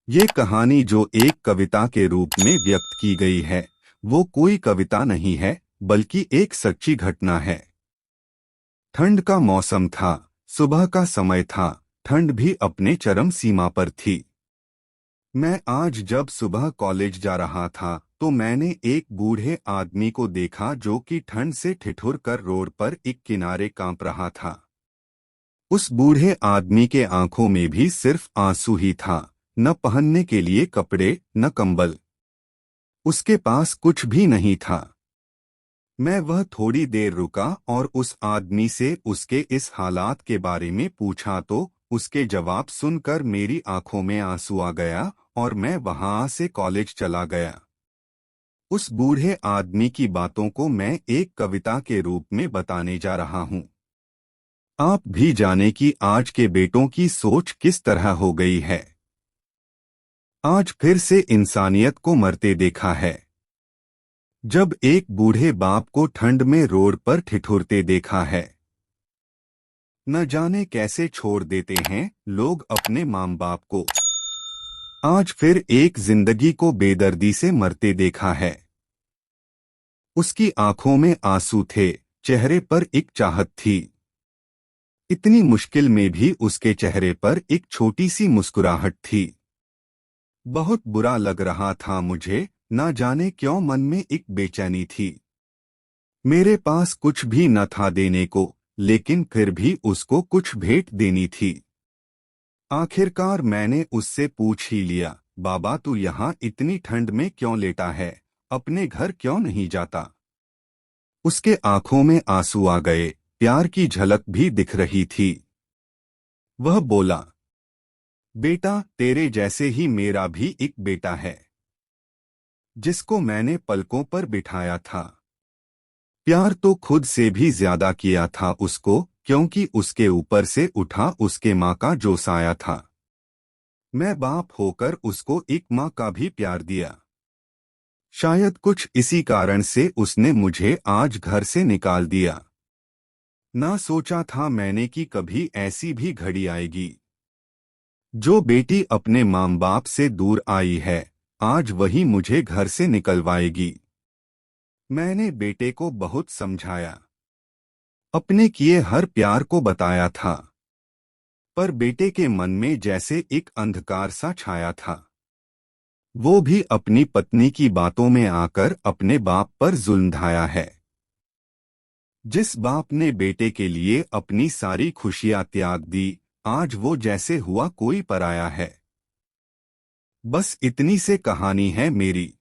ये कहानी जो एक कविता के रूप में व्यक्त की गई है, वो कोई कविता नहीं है, बल्कि एक सच्ची घटना है। ठंड का मौसम था, सुबह का समय था, ठंड भी अपने चरम सीमा पर थी। मैं आज जब सुबह कॉलेज जा रहा था, तो मैंने एक बूढ़े आदमी को देखा जो कि ठंड से ठिठुर कर रोड पर एक किनारे कांप रहा था। उस बूढ़े आदमी के आंखों में भी सिर्फ आंसू ही था, न पहनने के लिए कपड़े, न कंबल। उसके पास कुछ भी नहीं था। मैं वह थोड़ी देर रुका और उस आदमी से उसके इस हालात के बारे में पूछा तो उसके जवाब सुनकर मेरी आंखों में आंसू आ गया और मैं वहां से कॉलेज चला गया। उस बूढ़े आदमी की बातों को मैं एक कविता के रूप में बताने जा रहा हूँ। आप भी जाने कि आज के बेटों की सोच किस तरह हो गई है। आज फिर से इंसानियत को मरते देखा है। जब एक बूढ़े बाप को ठंड में रोड पर ठिठुरते देखा है। न जाने कैसे छोड़ देते हैं लोग अपने माँ बाप को। आज फिर एक जिंदगी को बेदर्दी से मरते देखा है। उसकी आंखों में आंसू थे, चेहरे पर एक चाहत थी। इतनी मुश्किल में भी उसके चेहरे पर एक छोटी सी मुस्कुराहट थी। बहुत बुरा लग रहा था मुझे, ना जाने क्यों मन में एक बेचैनी थी। मेरे पास कुछ भी न था देने को, लेकिन फिर भी उसको कुछ भेंट देनी थी। आखिरकार मैंने उससे पूछ ही लिया, बाबा तू यहाँ इतनी ठंड में क्यों लेटा है, अपने घर क्यों नहीं जाता। उसके आंखों में आंसू आ गए, प्यार की झलक भी दिख रही थी। वह बोला, बेटा तेरे जैसे ही मेरा भी एक बेटा है, जिसको मैंने पलकों पर बिठाया था। प्यार तो खुद से भी ज्यादा किया था उसको, क्योंकि उसके ऊपर से उठा उसके माँ का जो साया था। मैं बाप होकर उसको एक माँ का भी प्यार दिया। शायद कुछ इसी कारण से उसने मुझे आज घर से निकाल दिया। ना सोचा था मैंने कि कभी ऐसी भी घड़ी आएगी। जो बेटी अपने माँ बाप से दूर आई है, आज वही मुझे घर से निकलवाएगी। मैंने बेटे को बहुत समझाया, अपने किए हर प्यार को बताया था, पर बेटे के मन में जैसे एक अंधकार सा छाया था। वो भी अपनी पत्नी की बातों में आकर अपने बाप पर जुल्म ढाया है। जिस बाप ने बेटे के लिए अपनी सारी खुशियां त्याग दी, आज वो जैसे हुआ कोई पराया है। बस इतनी से कहानी है मेरी,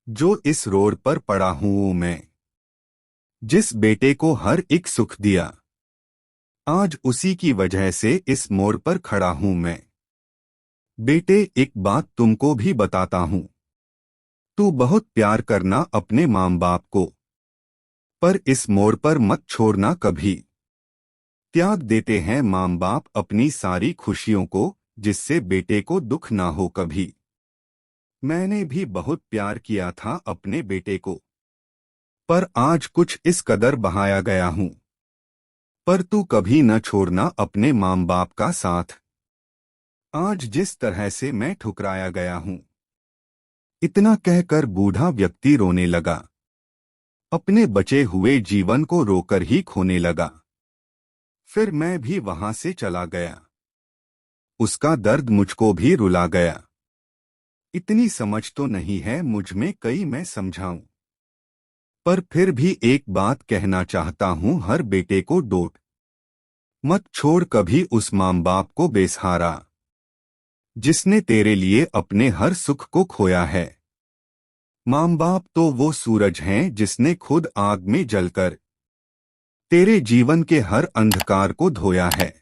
जो इस रोड पर पड़ा हूँ मैं। जिस बेटे को हर एक सुख दिया, आज उसी की वजह से इस मोड़ पर खड़ा हूं मैं। बेटे एक बात तुमको भी बताता हूं, तू बहुत प्यार करना अपने माँ बाप को, पर इस मोड़ पर मत छोड़ना कभी। त्याग देते हैं माँ बाप अपनी सारी खुशियों को, जिससे बेटे को दुख ना हो कभी। मैंने भी बहुत प्यार किया था अपने बेटे को, पर आज कुछ इस कदर बहाया गया हूं। पर तू कभी न छोड़ना अपने माँ बाप का साथ। आज जिस तरह से मैं ठुकराया गया हूं। इतना कहकर बूढ़ा व्यक्ति रोने लगा। अपने बचे हुए जीवन को रोकर ही खोने लगा। फिर मैं भी वहां से चला गया। उसका दर्द मुझको भी रुला गया। इतनी समझ तो नहीं है मुझ में, कई मैं समझाऊं। पर फिर भी एक बात कहना चाहता हूं हर बेटे को, डोट मत छोड़ कभी उस माँ बाप को बेसहारा, जिसने तेरे लिए अपने हर सुख को खोया है। माँ बाप तो वो सूरज हैं जिसने खुद आग में जलकर तेरे जीवन के हर अंधकार को धोया है।